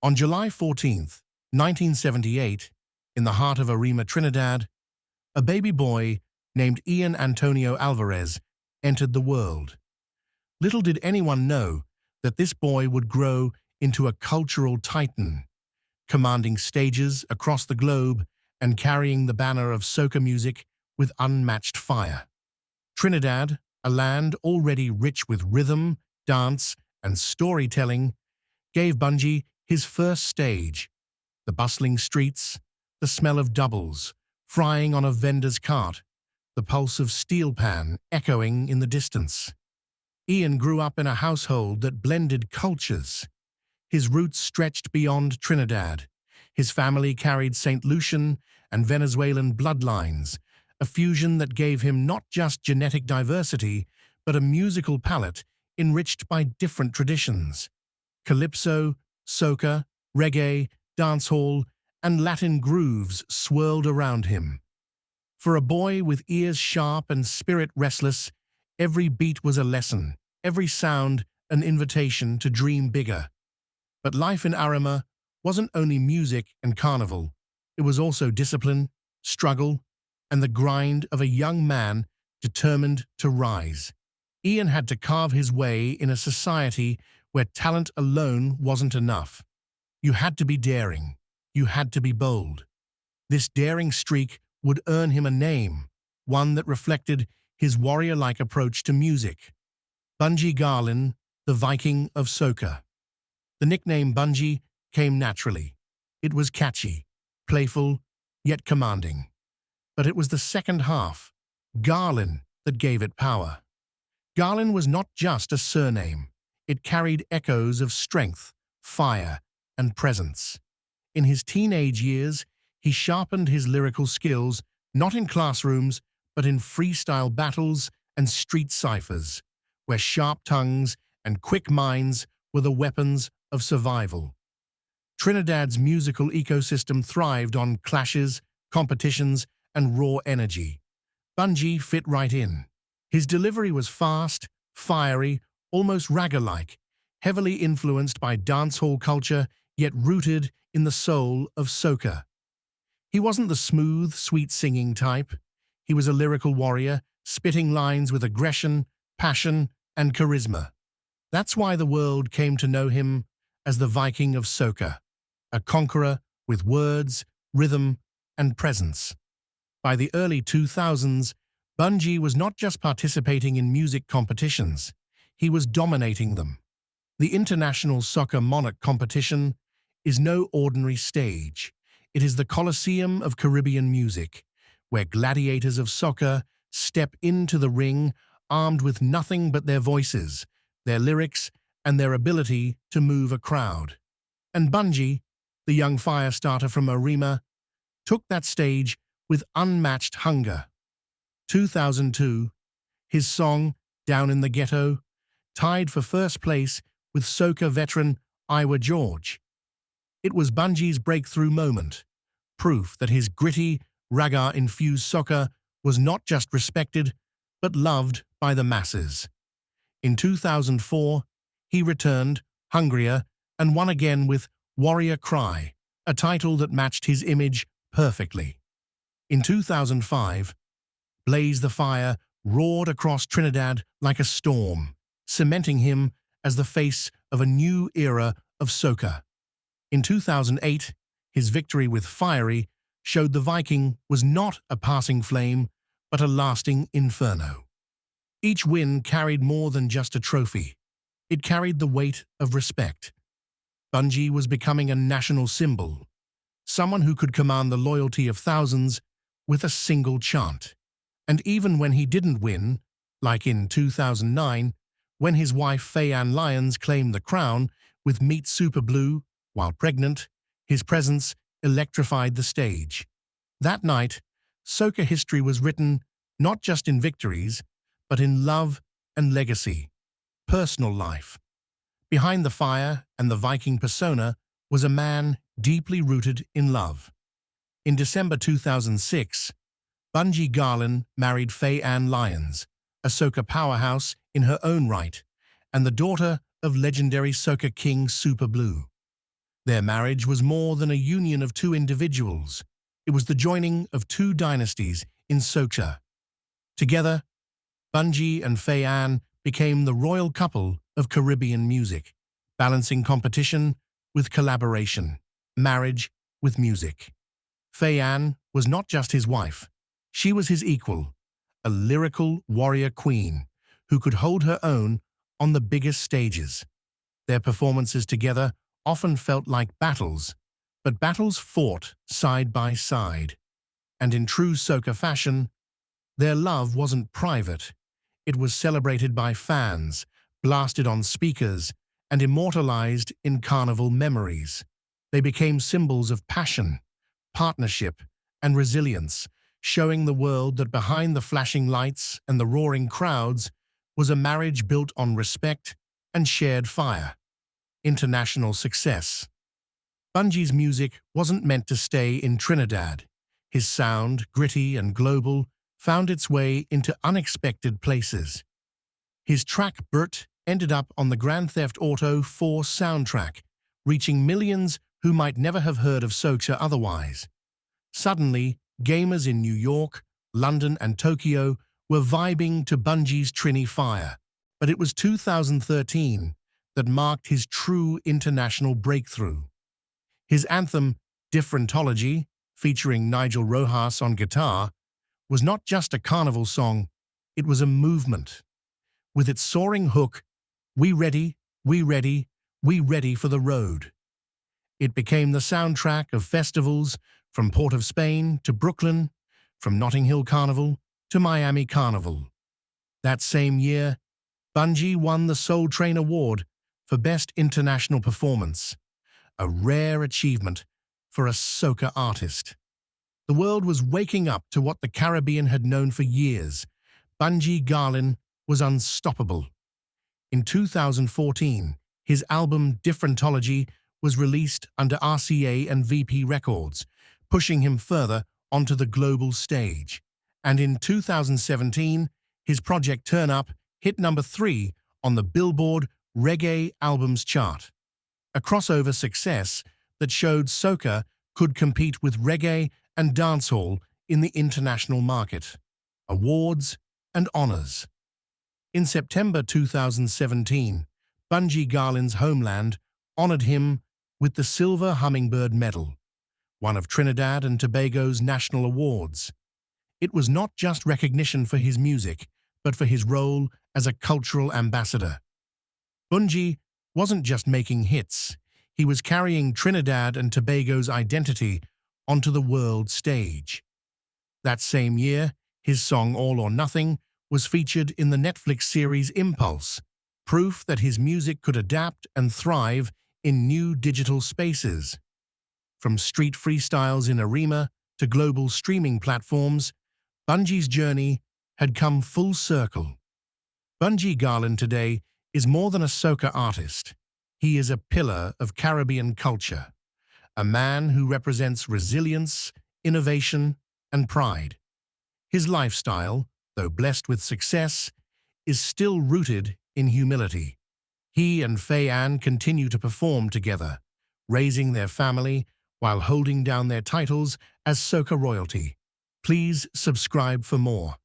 On July 14, 1978, in the heart of Arima, Trinidad, a baby boy named Ian Antonio Alvarez entered the world. Little did anyone know that this boy would grow into a cultural titan, commanding stages across the globe and carrying the banner of soca music with unmatched fire. Trinidad, a land already rich with rhythm, dance, and storytelling, gave Bunji his first stage. The bustling streets, the smell of doubles, frying on a vendor's cart, the pulse of steel pan echoing in the distance. Ian grew up in a household that blended cultures. His roots stretched beyond Trinidad. His family carried Saint Lucian and Venezuelan bloodlines, a fusion that gave him not just genetic diversity, but a musical palette enriched by different traditions. Calypso, soca, reggae, dancehall, and Latin grooves swirled around him. For a boy with ears sharp and spirit restless, every beat was a lesson, every sound an invitation to dream bigger. But life in Arima wasn't only music and carnival. It was also discipline, struggle, and the grind of a young man determined to rise. Ian had to carve his way in a society where talent alone wasn't enough. You had to be daring. You had to be bold. This daring streak would earn him a name, one that reflected his warrior-like approach to music. Bunji Garlin, the Viking of soca. The nickname Bunji came naturally. It was catchy, playful, yet commanding. But it was the second half, Garlin, that gave it power. Garlin was not just a surname. It carried echoes of strength, fire, and presence. In his teenage years, he sharpened his lyrical skills not in classrooms, but in freestyle battles and street ciphers, where sharp tongues and quick minds were the weapons of survival. Trinidad's musical ecosystem thrived on clashes, competitions, and raw energy. Bunji fit right in. His delivery was fast, fiery, almost ragga-like, heavily influenced by dancehall culture, yet rooted in the soul of soca. He wasn't the smooth, sweet-singing type. He was a lyrical warrior, spitting lines with aggression, passion, and charisma. That's why the world came to know him as the Viking of soca, a conqueror with words, rhythm, and presence. By the early 2000s, Bunji was not just participating in music competitions, he was dominating them. The International Soca Monarch competition is no ordinary stage. It is the Colosseum of Caribbean music, where gladiators of soca step into the ring armed with nothing but their voices, their lyrics, and their ability to move a crowd. And Bunji, the young fire starter from Arima, took that stage with unmatched hunger. 2002, his song, Down in the Ghetto, tied for first place with soca veteran Iwer George. It was Bunji's breakthrough moment, proof that his gritty, ragga-infused soca was not just respected, but loved by the masses. In 2004, he returned, hungrier, and won again with Warrior Cry, a title that matched his image perfectly. In 2005, Blaze the Fire roared across Trinidad like a storm, cementing him as the face of a new era of soca. In 2008, his victory with Fiery showed the Viking was not a passing flame, but a lasting inferno. Each win carried more than just a trophy. It carried the weight of respect. Bunji was becoming a national symbol, someone who could command the loyalty of thousands with a single chant. And even when he didn't win, like in 2009, when his wife Fay-Ann Lyons claimed the crown with Meet Superblue while pregnant, his presence electrified the stage. That night, soca history was written not just in victories, but in love and legacy, personal life. Behind the fire and the Viking persona was a man deeply rooted in love. In December 2006, Bunji Garlin married Fay-Ann Lyons, a soca powerhouse in her own right, and the daughter of legendary soca king Superblue. Their marriage was more than a union of two individuals. It was the joining of two dynasties in soca. Together, Bunji and Fay-Ann became the royal couple of Caribbean music, balancing competition with collaboration, marriage with music. Fay-Ann was not just his wife, she was his equal, a lyrical warrior queen who could hold her own on the biggest stages. Their performances together often felt like battles, but battles fought side by side. And in true soca fashion, their love wasn't private. It was celebrated by fans, blasted on speakers, and immortalized in carnival memories. They became symbols of passion, partnership, and resilience, showing the world that behind the flashing lights and the roaring crowds was a marriage built on respect and shared fire. International success. Bunji's music wasn't meant to stay in Trinidad. His sound, gritty and global, found its way into unexpected places. His track Brrt ended up on the Grand Theft Auto 4 soundtrack, reaching millions who might never have heard of soca otherwise. Suddenly, gamers in New York, London and Tokyo were vibing to Bunji's Trini fire. But it was 2013 that marked his true international breakthrough. His anthem, Differentology, featuring Nigel Rojas on guitar, was not just a carnival song, it was a movement. With its soaring hook, "We ready, we ready, we ready for the road." It became the soundtrack of festivals from Port of Spain to Brooklyn, from Notting Hill Carnival to Miami Carnival. That same year, Bunji won the Soul Train Award for Best International Performance, a rare achievement for a soca artist. The world was waking up to what the Caribbean had known for years. Bunji Garlin was unstoppable. In 2014, his album Differentology was released under RCA and VP Records, pushing him further onto the global stage. And in 2017, his project Turn Up hit number 3 on the Billboard Reggae Albums chart, a crossover success that showed soca could compete with reggae and dancehall in the international market. Awards and honors. In September 2017, Bunji Garlin's homeland honored him with the Silver Hummingbird Medal, one of Trinidad and Tobago's national awards. It was not just recognition for his music, but for his role as a cultural ambassador. Bunji wasn't just making hits, he was carrying Trinidad and Tobago's identity onto the world stage. That same year, his song All or Nothing was featured in the Netflix series Impulse, proof that his music could adapt and thrive in new digital spaces. From street freestyles in Arima to global streaming platforms, Bunji's journey had come full circle. Bunji Garlin today is more than a soca artist. He is a pillar of Caribbean culture, a man who represents resilience, innovation, and pride. His lifestyle, though blessed with success, is still rooted in humility. He and Fay-Ann continue to perform together, raising their family while holding down their titles as soca royalty. Please subscribe for more.